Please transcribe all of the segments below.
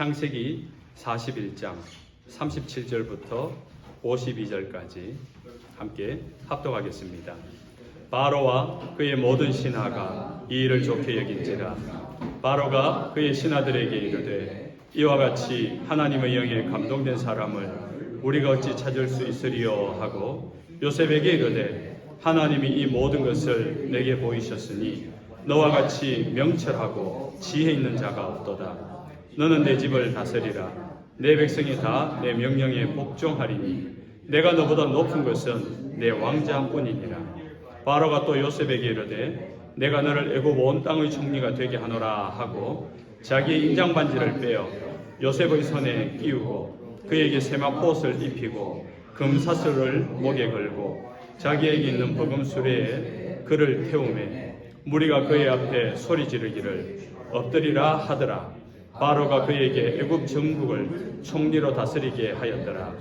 창세기 41장 37절부터 52절까지 함께 합독하겠습니다. 바로와 그의 모든 신하가 이 일을 좋게 여긴지라. 바로가 그의 신하들에게 이르되 이와 같이 하나님의 영에 감동된 사람을 우리가 어찌 찾을 수 있으리요 하고 요셉에게 이르되 하나님이 이 모든 것을 내게 보이셨으니 너와 같이 명철하고 지혜 있는 자가 없도다. 너는 내 집을 다스리라. 내 백성이 다 내 명령에 복종하리니 내가 너보다 높은 것은 내 왕자뿐이니라. 바로가 또 요셉에게 이르되 내가 너를 애굽 온 땅의 총리가 되게 하노라 하고 자기의 인장 반지를 빼어 요셉의 손에 끼우고 그에게 세마포옷을 입히고 금사슬을 목에 걸고 자기에게 있는 버금 수레에 그를 태우매 무리가 그의 앞에 소리 지르기를 엎드리라 하더라. 바로가 그에게 애굽 전국을 총리로 다스리게 하였더라.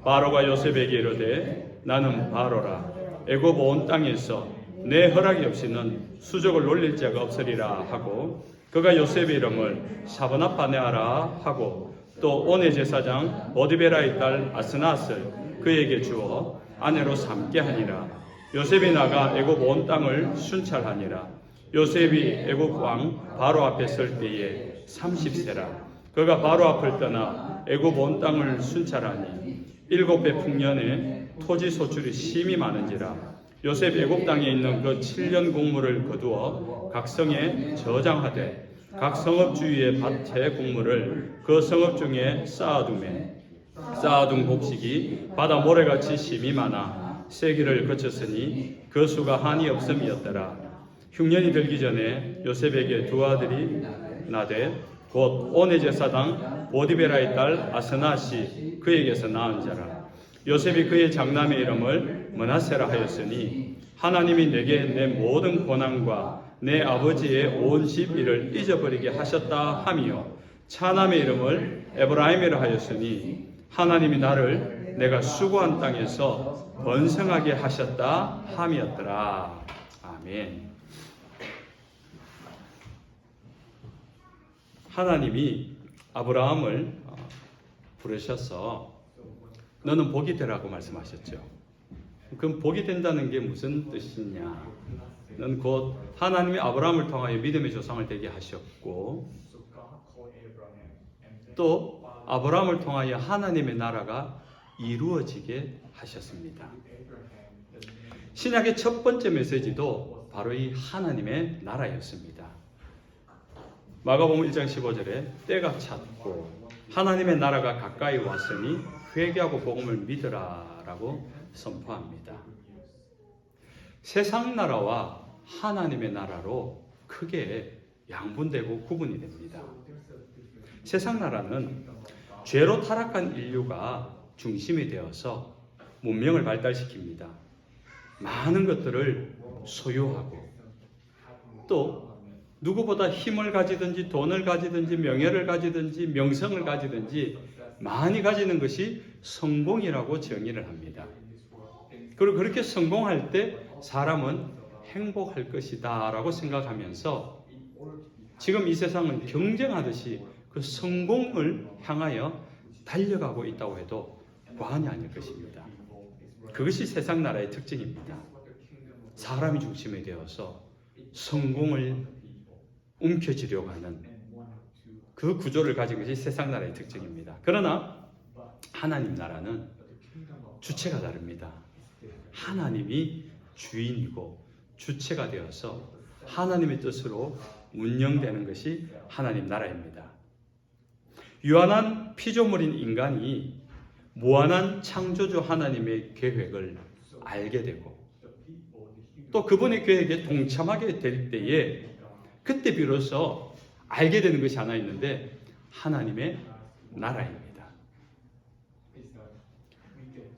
바로가 요셉에게 이르되 나는 바로라. 애굽 온 땅에서 내 허락이 없이는 수족을 놀릴 자가 없으리라 하고 그가 요셉의 이름을 사브낫바네아라 하고 또 온의 제사장 보디베라의 딸 아스낫을 그에게 주어 아내로 삼게 하니라. 요셉이 나가 애굽 온 땅을 순찰하니라. 요셉이 애굽 왕 바로 앞에 설 때에 30세라. 그가 바로 앞을 떠나 애굽 온 땅을 순찰하니 7배 풍년에 토지 소출이 심히 많은지라. 요셉 애굽 땅에 있는 그 7년 곡물을 거두어 각 성에 저장하되 각 성읍 주위의 밭의 곡물을 그 성읍 중에 쌓아두매 쌓아둔 곡식이 바다 모래같이 심히 많아 세기를 거쳤으니 그 수가 한이 없음이었더라. 흉년이 들기 전에 요셉에게 두 아들이 나되 곧 온의 제사장 보디베라의 딸 아스낫이 그에게서 낳은 자라. 요셉이 그의 장남의 이름을 므낫세라 하였으니 하나님이 내게 내 모든 고난과 내 아버지의 온 집 일을 잊어버리게 하셨다 하며 차남의 이름을 에브라임이라 하였으니 하나님이 나를 내가 수고한 땅에서 번성하게 하셨다 함이었더라. 아멘. 하나님이 아브라함을 부르셔서 너는 복이 되라고 말씀하셨죠. 그럼 복이 된다는 게 무슨 뜻이냐? 는 곧 하나님이 아브라함을 통하여 믿음의 조상을 되게 하셨고 또 아브라함을 통하여 하나님의 나라가 이루어지게 하셨습니다. 신약의 첫 번째 메시지도 바로 이 하나님의 나라였습니다. 마가복음 1장 15절에 때가 찼고 하나님의 나라가 가까이 왔으니 회개하고 복음을 믿으라라고 선포합니다. 세상 나라와 하나님의 나라로 크게 양분되고 구분이 됩니다. 세상 나라는 죄로 타락한 인류가 중심이 되어서 문명을 발달시킵니다. 많은 것들을 소유하고 또 누구보다 힘을 가지든지 돈을 가지든지 명예를 가지든지 명성을 가지든지 많이 가지는 것이 성공이라고 정의를 합니다. 그리고 그렇게 성공할 때 사람은 행복할 것이다 라고 생각하면서 지금 이 세상은 경쟁하듯이 그 성공을 향하여 달려가고 있다고 해도 과언이 아닐 것입니다. 그것이 세상 나라의 특징입니다. 사람이 중심이 되어서 성공을 움켜쥐려고 하는 그 구조를 가진 것이 세상 나라의 특징입니다. 그러나 하나님 나라는 주체가 다릅니다. 하나님이 주인이고 주체가 되어서 하나님의 뜻으로 운영되는 것이 하나님 나라입니다. 유한한 피조물인 인간이 무한한 창조주 하나님의 계획을 알게 되고 또 그분의 계획에 동참하게 될 때에 그때 비로소 알게 되는 것이 하나 있는데 하나님의 나라입니다.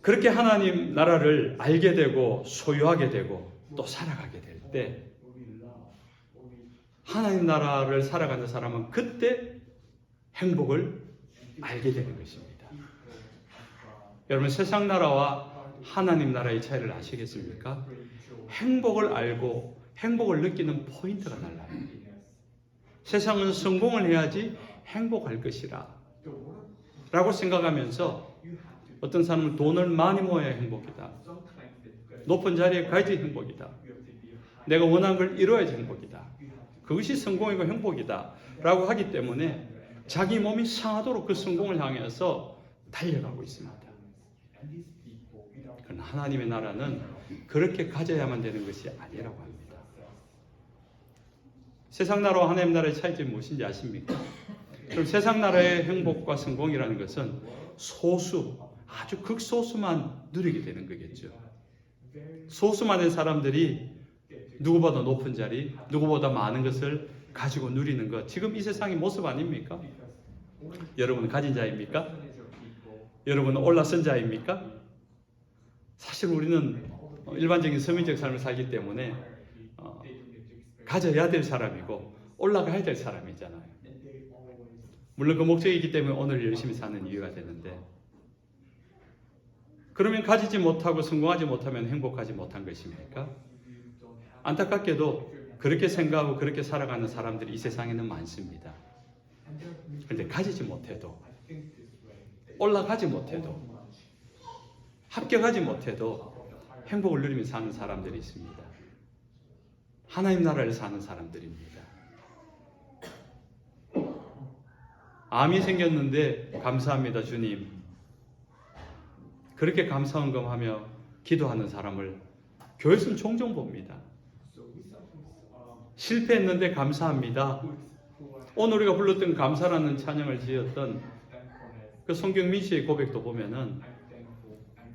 그렇게 하나님 나라를 알게 되고 소유하게 되고 또 살아가게 될 때 하나님 나라를 살아가는 사람은 그때 행복을 알게 되는 것입니다. 여러분 세상 나라와 하나님 나라의 차이를 아시겠습니까? 행복을 알고 행복을 느끼는 포인트가 달라요. 세상은 성공을 해야지 행복할 것이라 라고 생각하면서 어떤 사람은 돈을 많이 모아야 행복이다. 높은 자리에 가야지 행복이다. 내가 원하는 걸 이루어야지 행복이다. 그것이 성공이고 행복이다 라고 하기 때문에 자기 몸이 상하도록 그 성공을 향해서 달려가고 있습니다. 그러나 하나님의 나라는 그렇게 가져야만 되는 것이 아니라고 합니다. 세상 나라와 하나님 나라의 차이점이 무엇인지 아십니까? 그럼 세상 나라의 행복과 성공이라는 것은 소수, 아주 극소수만 누리게 되는 거겠죠. 소수만의 사람들이 누구보다 높은 자리, 누구보다 많은 것을 가지고 누리는 것, 지금 이 세상의 모습 아닙니까? 여러분은 가진 자입니까? 여러분은 올라선 자입니까? 사실 우리는 일반적인 서민적 삶을 살기 때문에 가져야 될 사람이고 올라가야 될 사람이잖아요. 물론 그 목적이 있기 때문에 오늘 열심히 사는 이유가 되는데, 그러면 가지지 못하고 성공하지 못하면 행복하지 못한 것입니까? 안타깝게도 그렇게 생각하고 그렇게 살아가는 사람들이 이 세상에는 많습니다. 그런데 가지지 못해도, 올라가지 못해도, 합격하지 못해도 행복을 누리며 사는 사람들이 있습니다. 하나님 나라를 사는 사람들입니다. 암이 생겼는데 감사합니다 주님, 그렇게 감사헌금하며 기도하는 사람을 교회에서는 종종 봅니다. 실패했는데 감사합니다. 오늘 우리가 불렀던 감사라는 찬양을 지었던 그 송경민 씨의 고백도 보면은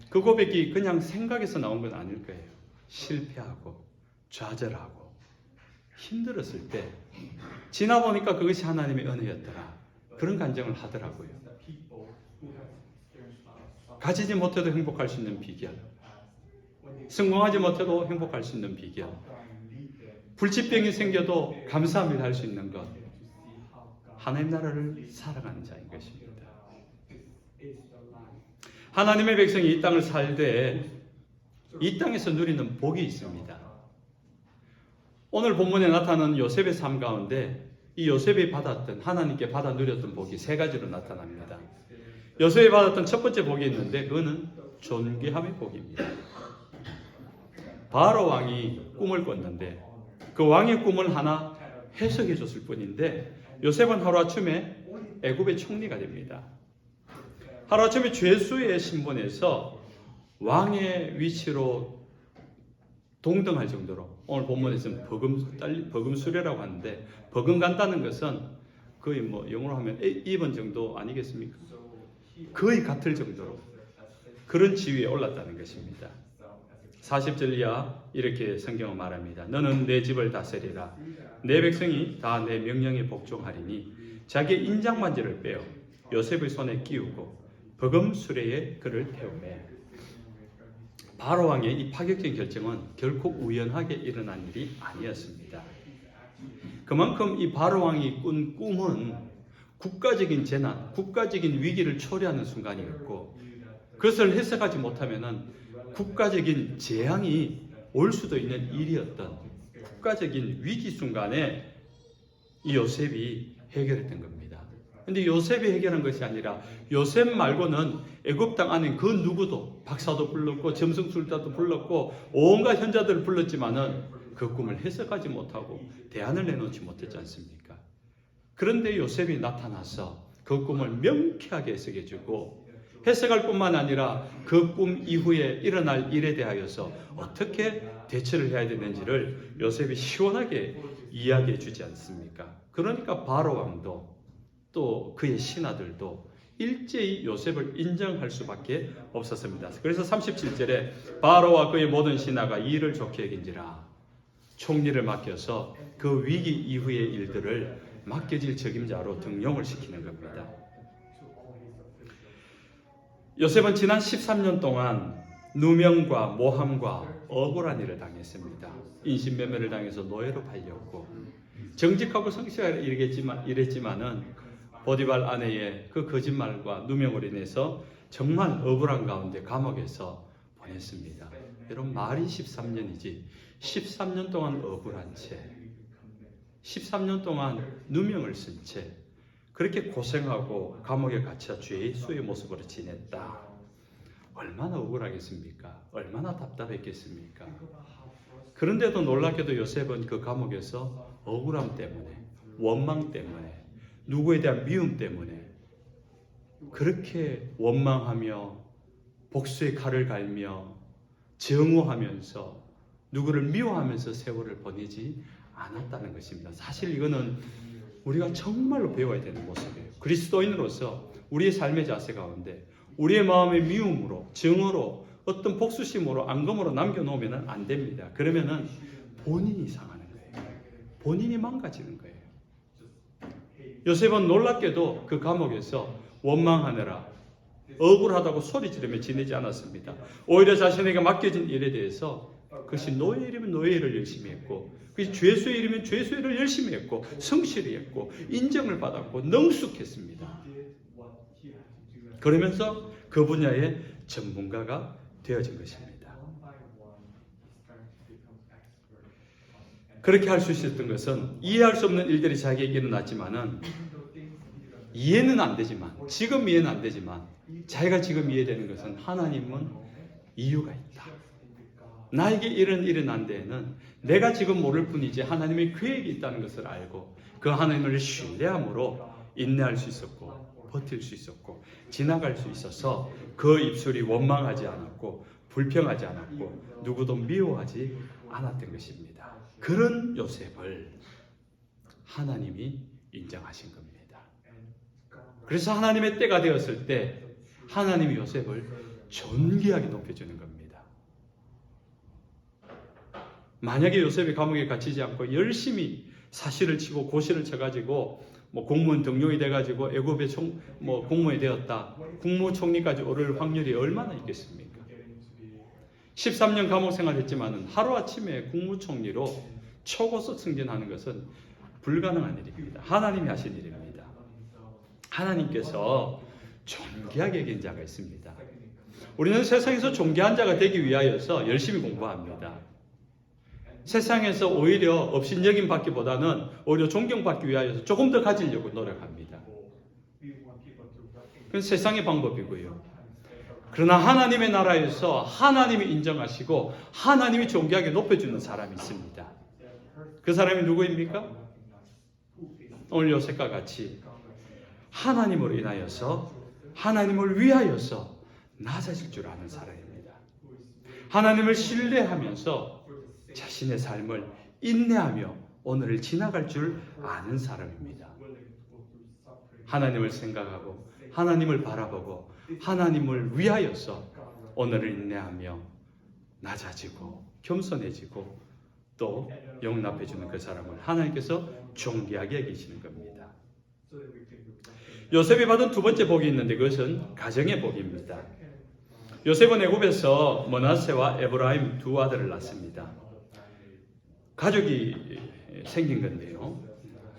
그 고백이 그냥 생각에서 나온 건 아닐 거예요. 실패하고 좌절하고 힘들었을 때 지나보니까 그것이 하나님의 은혜였더라, 그런 간증을 하더라고요. 가지지 못해도 행복할 수 있는 비결, 성공하지 못해도 행복할 수 있는 비결, 불치병이 생겨도 감사합니다 할 수 있는 것, 하나님 나라를 살아가는 자인 것입니다. 하나님의 백성이 이 땅을 살되 이 땅에서 누리는 복이 있습니다. 오늘 본문에 나타나는 요셉의 삶 가운데 이 요셉이 받았던, 하나님께 받아 누렸던 복이 세 가지로 나타납니다. 요셉이 받았던 첫 번째 복이 있는데 그거는 존귀함의 복입니다. 바로 왕이 꿈을 꿨는데 그 왕의 꿈을 하나 해석해 줬을 뿐인데 요셉은 하루아침에 애굽의 총리가 됩니다. 하루아침에 죄수의 신분에서 왕의 위치로 동등할 정도로, 오늘 본문에서는 버금수레라고 하는데, 버금간다는 것은 거의 영어로 하면 입은 정도 아니겠습니까? 거의 같을 정도로 그런 지위에 올랐다는 것입니다. 40절 이하 이렇게 성경은 말합니다. 너는 내 집을 다스리라. 내 백성이 다 내 명령에 복종하리니 자기의 인장반지를 빼어 요셉의 손에 끼우고 버금수레에 그를 태우매. 바로 왕의 이 파격적인 결정은 결코 우연하게 일어난 일이 아니었습니다. 그만큼 이 바로 왕이 꾼 꿈은 국가적인 재난, 국가적인 위기를 초래하는 순간이었고, 그것을 해석하지 못하면은 국가적인 재앙이 올 수도 있는 일이었던 국가적인 위기 순간에 이 요셉이 해결했던 겁니다. 그런데 요셉이 해결한 것이 아니라 요셉 말고는 애굽 땅 안에 그 누구도, 박사도 불렀고 점성술자도 불렀고 온갖 현자들을 불렀지만은 그 꿈을 해석하지 못하고 대안을 내놓지 못했지 않습니까? 그런데 요셉이 나타나서 그 꿈을 명쾌하게 해석해주고, 해석할 뿐만 아니라 그 꿈 이후에 일어날 일에 대하여서 어떻게 대처를 해야 되는지를 요셉이 시원하게 이야기해 주지 않습니까? 그러니까 바로 왕도 또 그의 신하들도 일제히 요셉을 인정할 수밖에 없었습니다. 그래서 37절에 바로와 그의 모든 신하가 이 일을 좋게 여긴지라 총리를 맡겨서 그 위기 이후의 일들을 맡겨질 적임자로 등용을 시키는 겁니다. 요셉은 지난 13년 동안 누명과 모함과 억울한 일을 당했습니다. 인신매매를 당해서 노예로 팔렸고, 정직하고 성실하게 일했지만은 보디발 아내의 그 거짓말과 누명으로 인해서 정말 억울한 가운데 감옥에서 보냈습니다. 여러분, 말이 13년이지 13년 동안 억울한 채, 13년 동안 누명을 쓴 채 그렇게 고생하고 감옥에 갇혀 죄수의 모습으로 지냈다. 얼마나 억울하겠습니까? 얼마나 답답했겠습니까? 그런데도 놀랍게도 요셉은 그 감옥에서 억울함 때문에, 원망 때문에, 누구에 대한 미움 때문에 그렇게 원망하며 복수의 칼을 갈며 정오하면서 누구를 미워하면서 세월을 보내지 않았다는 것입니다. 사실 이거는 우리가 정말로 배워야 되는 모습이에요. 그리스도인으로서 우리의 삶의 자세 가운데 우리의 마음의 미움으로, 정오로, 어떤 복수심으로, 앙금으로 남겨놓으면 안 됩니다. 그러면은 본인이 상하는 거예요. 본인이 망가지는 거예요. 요셉은 놀랍게도 그 감옥에서 원망하느라 억울하다고 소리 지르며 지내지 않았습니다. 오히려 자신에게 맡겨진 일에 대해서 그것이 노예 일이면 노예 일을 열심히 했고, 그것이 죄수의 일이면 죄수의 일을 열심히 했고, 성실히 했고, 인정을 받았고, 능숙했습니다. 그러면서 그 분야의 전문가가 되어진 것입니다. 그렇게 할 수 있었던 것은 이해할 수 없는 일들이 자기에게 일어났지만은 이해는 안 되지만, 지금 이해는 안 되지만 자기가 지금 이해되는 것은 하나님은 이유가 있다. 나에게 이런 일이 난 데에는 내가 지금 모를 뿐이지 하나님의 계획이 있다는 것을 알고 그 하나님을 신뢰함으로 인내할 수 있었고 버틸 수 있었고 지나갈 수 있어서 그 입술이 원망하지 않았고 불평하지 않았고 누구도 미워하지 않았던 것입니다. 그런 요셉을 하나님이 인정하신 겁니다. 그래서 하나님의 때가 되었을 때 하나님이 요셉을 존귀하게 높여주는 겁니다. 만약에 요셉이 감옥에 갇히지 않고 열심히 사시를 치고 고시를 쳐가지고 공무원 등용이 돼가지고 애굽의 공무원이 되었다. 국무총리까지 오를 확률이 얼마나 있겠습니까? 13년 감옥 생활했지만 하루아침에 국무총리로 초고속 승진하는 것은 불가능한 일입니다. 하나님이 하신 일입니다. 하나님께서 존귀하게 여긴 자가 있습니다. 우리는 세상에서 존귀한 자가 되기 위하여서 열심히 공부합니다. 세상에서 오히려 업신여김 받기보다는 오히려 존경받기 위하여서 조금 더 가지려고 노력합니다. 그건 세상의 방법이고요. 그러나 하나님의 나라에서 하나님이 인정하시고 하나님이 존귀하게 높여주는 사람이 있습니다. 그 사람이 누구입니까? 오늘 요셉과 같이 하나님으로 인하여서 하나님을 위하여서 낮아질 줄 아는 사람입니다. 하나님을 신뢰하면서 자신의 삶을 인내하며 오늘을 지나갈 줄 아는 사람입니다. 하나님을 생각하고 하나님을 바라보고 하나님을 위하여서 오늘을 인내하며 낮아지고 겸손해지고 또 용납해주는 그 사람을 하나님께서 존귀하게 여기시는 겁니다. 요셉이 받은 두 번째 복이 있는데 그것은 가정의 복입니다. 요셉은 애굽에서 므낫세와 에브라임 두 아들을 낳습니다. 가족이 생긴 건데요.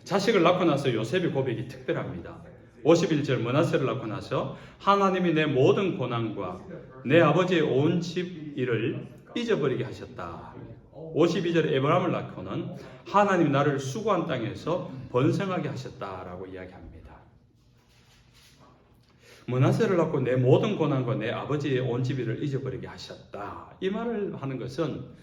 자식을 낳고 나서 요셉의 고백이 특별합니다. 51절 므낫세를 낳고 나서 하나님이 내 모든 고난과 내 아버지의 온 집 일을 잊어버리게 하셨다. 52절 에브라임을 낳고는 하나님이 나를 수고한 땅에서 번성하게 하셨다라고 이야기합니다. 므낫세를 낳고 내 모든 고난과 내 아버지의 온 집 일을 잊어버리게 하셨다. 이 말을 하는 것은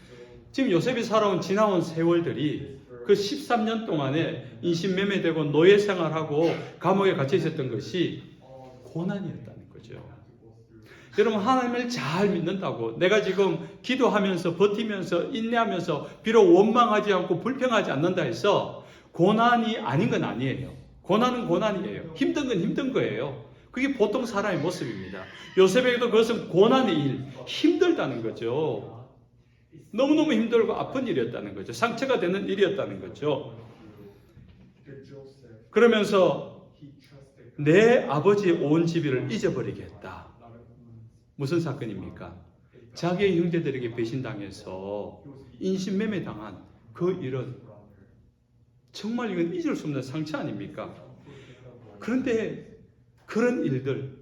지금 요셉이 살아온 지나온 세월들이 그 13년 동안에 인신매매되고 노예 생활하고 감옥에 갇혀 있었던 것이 고난이었다는 거죠. 여러분 하나님을 잘 믿는다고 내가 지금 기도하면서 버티면서 인내하면서 비록 원망하지 않고 불평하지 않는다 해서 고난이 아닌 건 아니에요. 고난은 고난이에요. 힘든 건 힘든 거예요. 그게 보통 사람의 모습입니다. 요셉에게도 그것은 고난의 일, 힘들다는 거죠. 너무너무 힘들고 아픈 일이었다는 거죠. 상처가 되는 일이었다는 거죠. 그러면서 내 아버지의 온 집일을 잊어버리게 했다. 무슨 사건입니까? 자기의 형제들에게 배신당해서 인신매매 당한 그 일은 정말 이건 잊을 수 없는 상처 아닙니까? 그런데 그런 일들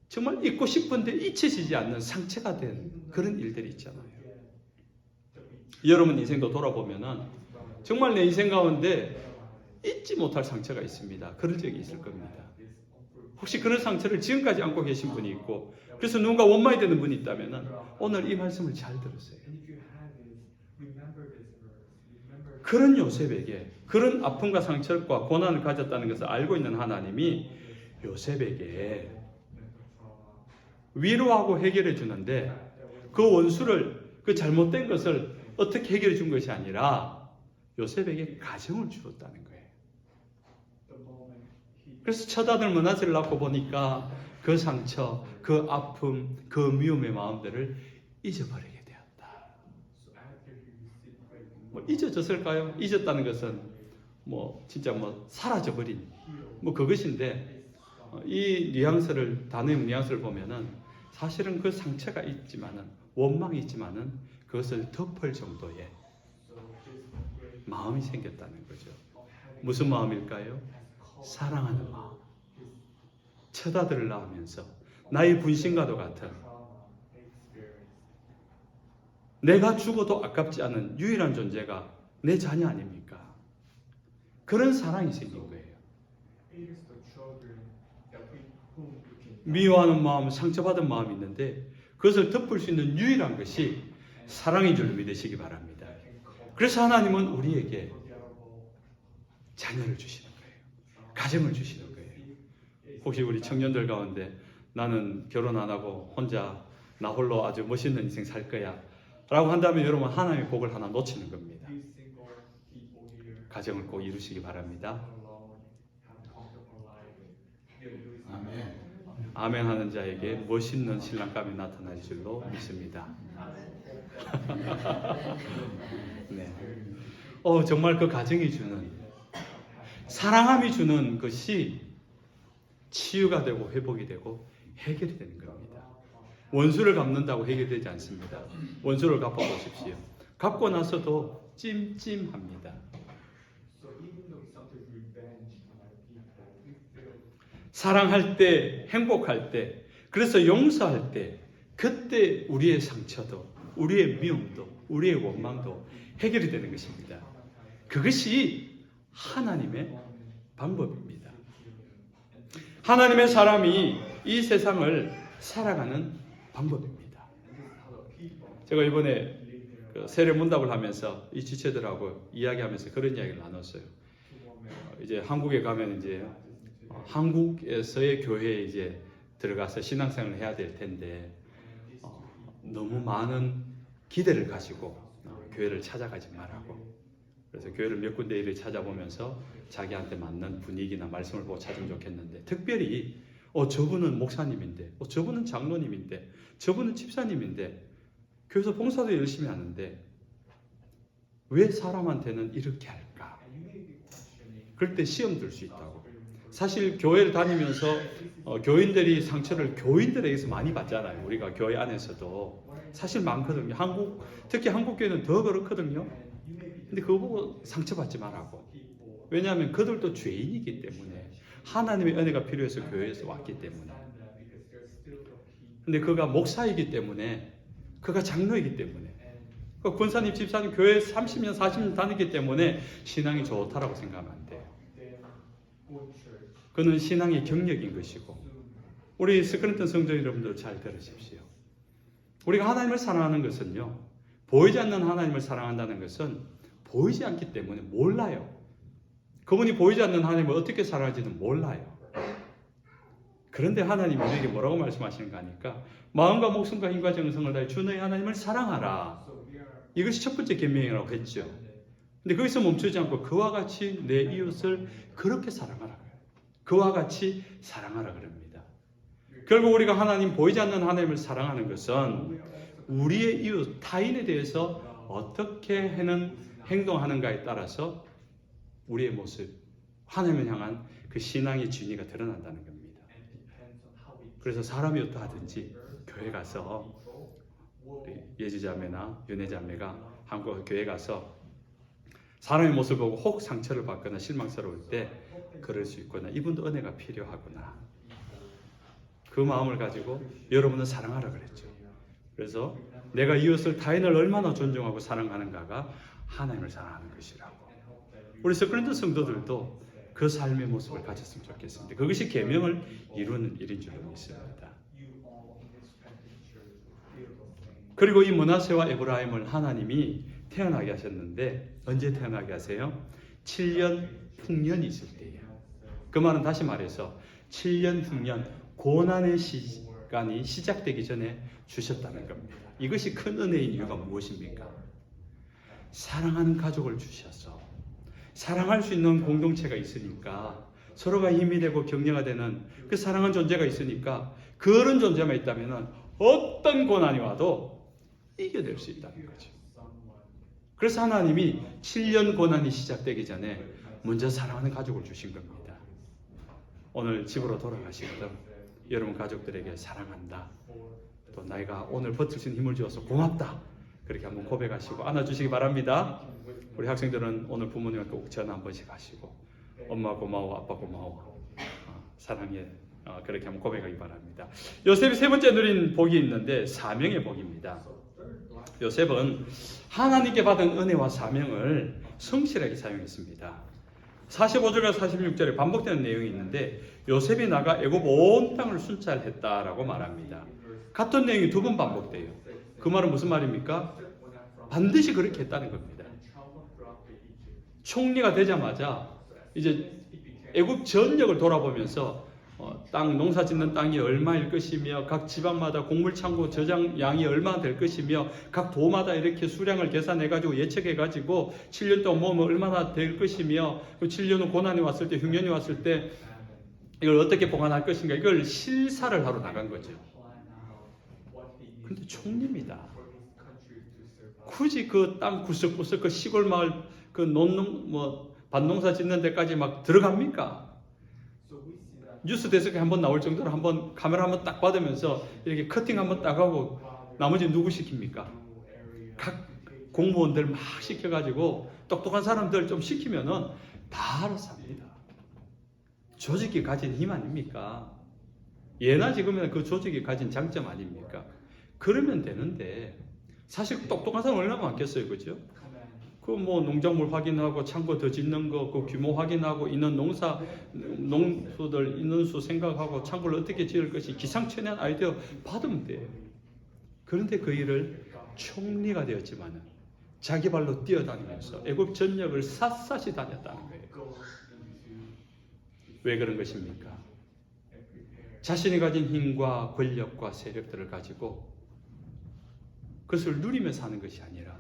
정말 잊고 싶은데 잊혀지지 않는 상처가 된 그런 일들이 있잖아요. 여러분 인생도 돌아보면은 정말 내 인생 가운데 잊지 못할 상처가 있습니다. 그럴 적이 있을 겁니다. 혹시 그런 상처를 지금까지 안고 계신 분이 있고 그래서 누군가 원망이 되는 분이 있다면 오늘 이 말씀을 잘 들으세요. 그런 요셉에게 그런 아픔과 상처과 고난을 가졌다는 것을 알고 있는 하나님이 요셉에게 위로하고 해결해 주는데 그 원수를 그 잘못된 것을 어떻게 해결해 준 것이 아니라 요셉에게 가정을 주었다는 거예요. 그래서 첫 아들 므낫세를 낳고 보니까 그 상처, 그 아픔, 그 미움의 마음들을 잊어버리게 되었다. 뭐 잊어졌을까요? 잊었다는 것은 진짜 사라져버린 그것인데 이 뉘앙스를 단어의 뉘앙스를 보면은 사실은 그 상처가 있지만은 원망이 있지만은 그것을 덮을 정도의 마음이 생겼다는 거죠. 무슨 마음일까요? 사랑하는 마음. 첫 아들을 낳으면서 나의 분신과도 같은 내가 죽어도 아깝지 않은 유일한 존재가 내 자녀 아닙니까? 그런 사랑이 생긴 거예요. 미워하는 마음, 상처받은 마음이 있는데 그것을 덮을 수 있는 유일한 것이 사랑인 줄 믿으시기 바랍니다. 그래서 하나님은 우리에게 자녀를 주시는 거예요. 가정을 주시는 거예요. 혹시 우리 청년들 가운데 나는 결혼 안 하고 혼자 나 홀로 아주 멋있는 인생 살 거야 라고 한다면 여러분 하나님의 복을 하나 놓치는 겁니다. 가정을 꼭 이루시기 바랍니다. 아멘. 아멘 하는 자에게 멋있는 신랑감이 나타날 줄로 믿습니다. 네. 정말 그 가정이 주는 사랑함이 주는 것이 치유가 되고 회복이 되고 해결이 되는 겁니다. 원수를 갚는다고 해결되지 않습니다. 원수를 갚아보십시오. 갚고 나서도 찜찜합니다. 사랑할 때, 행복할 때, 그래서 용서할 때, 그때 우리의 상처도, 우리의 미움도, 우리의 원망도 해결이 되는 것입니다. 그것이 하나님의 방법입니다. 하나님의 사람이 이 세상을 살아가는 방법입니다. 제가 이번에 세례 문답을 하면서 이 지체들하고 이야기하면서 그런 이야기를 나눴어요. 이제 한국에 가면 이제 한국에서의 교회에 이제 들어가서 신앙생활을 해야 될 텐데 너무 많은 기대를 가지고 교회를 찾아가지 말라고. 그래서 교회를 몇 군데 일을 찾아보면서 자기한테 맞는 분위기나 말씀을 보고 찾으면 좋겠는데 특별히 저분은 목사님인데 저분은 장로님인데 저분은 집사님인데 교회에서 봉사도 열심히 하는데 왜 사람한테는 이렇게 할까? 그럴 때 시험 들 수 있다고. 사실 교회를 다니면서 교인들이 상처를 교인들에게서 많이 받잖아요. 우리가 교회 안에서도 사실 많거든요. 특히 한국 교회는 더 그렇거든요. 근데 그거 보고 상처받지 말라고. 왜냐하면 그들도 죄인이기 때문에 하나님의 은혜가 필요해서 교회에서 왔기 때문에. 근데 그가 목사이기 때문에 그가 장로이기 때문에 권사님, 집사님 교회 30년, 40년 다니기 때문에 신앙이 좋다라고 생각하면 안 돼요. 그는 신앙의 경력인 것이고 우리 스크린턴 성도 여러분들 잘 들으십시오. 우리가 하나님을 사랑하는 것은요. 보이지 않는 하나님을 사랑한다는 것은 보이지 않기 때문에 몰라요. 그분이 보이지 않는 하나님을 어떻게 사랑하는지는 몰라요. 그런데 하나님이 우리에게 뭐라고 말씀하시는가 하니까 마음과 목숨과 힘과 정성을 다해 주 너의 하나님을 사랑하라. 이것이 첫 번째 계명이라고 했죠. 근데 거기서 멈추지 않고 그와 같이 내 이웃을 그렇게 사랑하라. 그와 같이 사랑하라 그럽니다. 결국 우리가 하나님 보이지 않는 하나님을 사랑하는 것은 우리의 이웃 타인에 대해서 어떻게 행동하는가에 따라서 우리의 모습, 하나님을 향한 그 신앙의 진리가 드러난다는 겁니다. 그래서 사람이 어떠하든지 교회 가서 우리 예지자매나 윤혜자매가 한국 교회 가서 사람의 모습을 보고 혹 상처를 받거나 실망스러울 때 그럴 수 있구나. 이분도 은혜가 필요하구나. 그 마음을 가지고 여러분은 사랑하라 그랬죠. 그래서 내가 이웃을 타인을 얼마나 존중하고 사랑하는가가 하나님을 사랑하는 것이라고. 우리 서클랜드 성도들도 그 삶의 모습을 가졌으면 좋겠습니다. 그것이 계명을 이루는 일인 줄 믿습니다. 그리고 이 므낫세와 에브라임을 하나님이 태어나게 하셨는데 언제 태어나게 하세요? 7년 흉년이 있을 때예요. 그 말은 다시 말해서 7년 흉년 고난의 시간이 시작되기 전에 주셨다는 겁니다. 이것이 큰 은혜인 이유가 무엇입니까? 사랑하는 가족을 주셔서 사랑할 수 있는 공동체가 있으니까 서로가 힘이 되고 격려가 되는 그 사랑하는 존재가 있으니까 그런 존재만 있다면 어떤 고난이 와도 이겨낼 수 있다는 거죠. 그래서 하나님이 7년 고난이 시작되기 전에 먼저 사랑하는 가족을 주신 겁니다. 오늘 집으로 돌아가시거든 여러분 가족들에게 사랑한다. 또 나이가 오늘 버틸 수 있는 힘을 주어서 고맙다. 그렇게 한번 고백하시고 안아주시기 바랍니다. 우리 학생들은 오늘 부모님한테 꼭 전화 한 번씩 하시고 엄마 고마워, 아빠 고마워, 사랑해, 그렇게 한번 고백하기 바랍니다. 요셉이 세 번째 누린 복이 있는데 사명의 복입니다. 요셉은 하나님께 받은 은혜와 사명을 성실하게 사용했습니다. 45절과 46절에 반복되는 내용이 있는데 요셉이 나가 애굽 온 땅을 순찰했다라고 말합니다. 같은 내용이 두 번 반복돼요. 그 말은 무슨 말입니까? 반드시 그렇게 했다는 겁니다. 총리가 되자마자 이제 애굽 전역을 돌아보면서 땅 농사 짓는 땅이 얼마일 것이며 각 지방마다 곡물 창고 저장 양이 얼마나 될 것이며 각 도마다 이렇게 수량을 계산해 가지고 예측해 가지고 7년 동안 모으면 얼마나 될 것이며 7년 후 고난이 왔을 때 흉년이 왔을 때 이걸 어떻게 보관할 것인가 이걸 실사를 하러 나간 거죠. 그런데 총리입니다. 굳이 그 땅 구석구석 그 시골 마을 그 밭농사 짓는 데까지 막 들어갑니까? 뉴스 데스크에 한번 나올 정도로 한번 카메라 한번 딱 받으면서 이렇게 커팅 한번 딱 하고 나머지 누구 시킵니까? 각 공무원들 막 시켜가지고 똑똑한 사람들 좀 시키면은 다 알아서 합니다. 조직이 가진 힘 아닙니까? 예나 지금이나 그 조직이 가진 장점 아닙니까? 그러면 되는데 사실 똑똑한 사람 얼마나 많겠어요, 그죠? 그 뭐 농작물 확인하고 창고 더 짓는 거, 그 규모 확인하고 있는 농수들 인원수 생각하고 창고를 어떻게 지을 것이 기상천외한 아이디어 받으면 돼요. 그런데 그 일을 총리가 되었지만은 자기 발로 뛰어다니면서 애굽 전역을 샅샅이 다녔다는 거예요. 왜 그런 것입니까? 자신이 가진 힘과 권력과 세력들을 가지고 그것을 누리며 사는 것이 아니라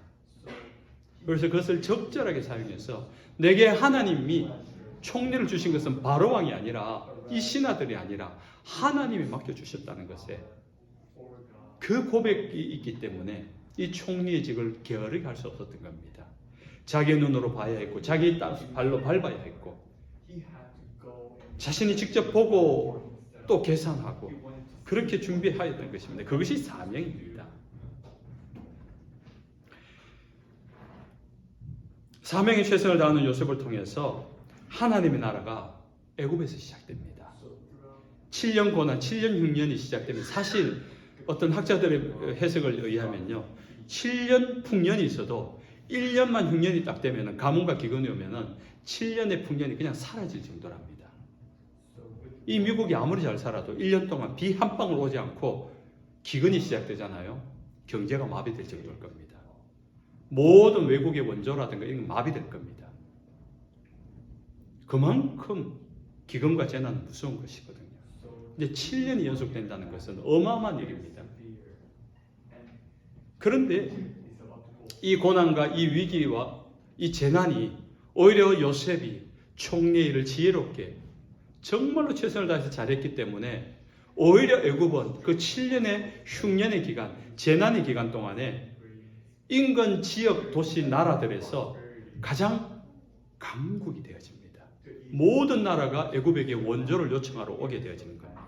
그래서 그것을 적절하게 사용해서 내게 하나님이 총리를 주신 것은 바로왕이 아니라 이 신하들이 아니라 하나님이 맡겨주셨다는 것에 그 고백이 있기 때문에 이 총리의 직을 게으르게 할 수 없었던 겁니다. 자기 눈으로 봐야 했고 자기 발로 밟아야 했고 자신이 직접 보고 또 계산하고 그렇게 준비하였던 것입니다. 그것이 사명입니다. 사명에 최선을 다하는 요셉을 통해서 하나님의 나라가 애굽에서 시작됩니다. 7년 고난, 7년 흉년이 시작됩니다. 사실 어떤 학자들의 해석을 의하면요, 7년 풍년이 있어도 1년만 흉년이 딱 되면 가뭄과 기근이 오면 7년의 풍년이 그냥 사라질 정도랍니다. 이 미국이 아무리 잘 살아도 1년 동안 비 한 방울 오지 않고 기근이 시작되잖아요. 경제가 마비될 정도일 겁니다. 모든 외국의 원조라든가 이런 건 마비될 겁니다. 그만큼 기근과 재난은 무서운 것이거든요. 근데 7년이 연속된다는 것은 어마어마한 일입니다. 그런데 이 고난과 이 위기와 이 재난이 오히려 요셉이 총리의 일을 지혜롭게 정말로 최선을 다해서 잘했기 때문에 오히려 애굽은 그 7년의 흉년의 기간, 재난의 기간 동안에 인근 지역 도시 나라들에서 가장 강국이 되어집니다. 모든 나라가 애굽에게 원조를 요청하러 오게 되어지는 겁니다.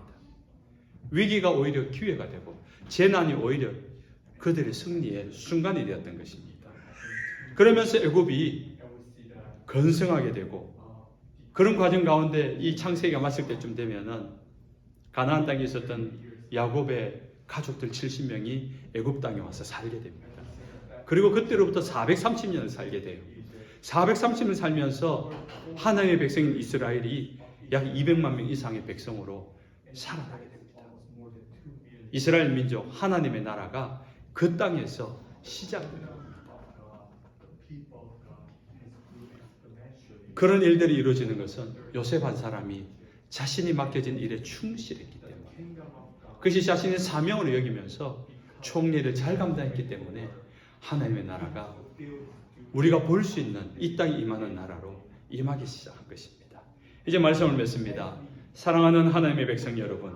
위기가 오히려 기회가 되고 재난이 오히려 그들의 승리의 순간이 되었던 것입니다. 그러면서 애굽이 건성하게 되고 그런 과정 가운데 이 창세기가 맞을 때쯤 되면은 가나안 땅에 있었던 야곱의 가족들 70명이 애굽 땅에 와서 살게 됩니다. 그리고 그때로부터 430년을 살게 돼요. 430년 살면서 하나님의 백성인 이스라엘이 약 200만 명 이상의 백성으로 살아나게 됩니다. 이스라엘 민족 하나님의 나라가 그 땅에서 시작됩니다. 그런 일들이 이루어지는 것은 요셉 한 사람이 자신이 맡겨진 일에 충실했기 때문에, 그것이 자신의 사명으로 여기면서 총리를 잘 감당했기 때문에 하나님의 나라가 우리가 볼 수 있는 이 땅에 임하는 나라로 임하기 시작한 것입니다. 이제 말씀을 맺습니다. 사랑하는 하나님의 백성 여러분,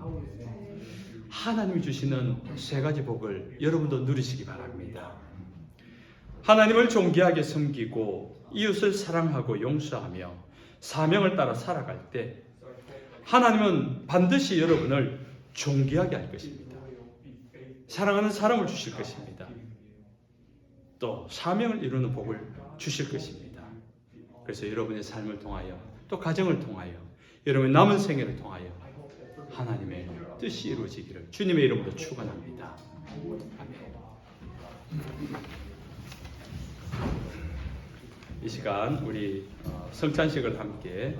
하나님이 주시는 세 가지 복을 여러분도 누리시기 바랍니다. 하나님을 존귀하게 섬기고 이웃을 사랑하고 용서하며 사명을 따라 살아갈 때 하나님은 반드시 여러분을 존귀하게 할 것입니다. 사랑하는 사람을 주실 것입니다. 또 사명을 이루는 복을 주실 것입니다. 그래서 여러분의 삶을 통하여 또 가정을 통하여 여러분의 남은 생애를 통하여 하나님의 뜻이 이루어지기를 주님의 이름으로 축원합니다. 아멘. 이 시간 우리 성찬식을 함께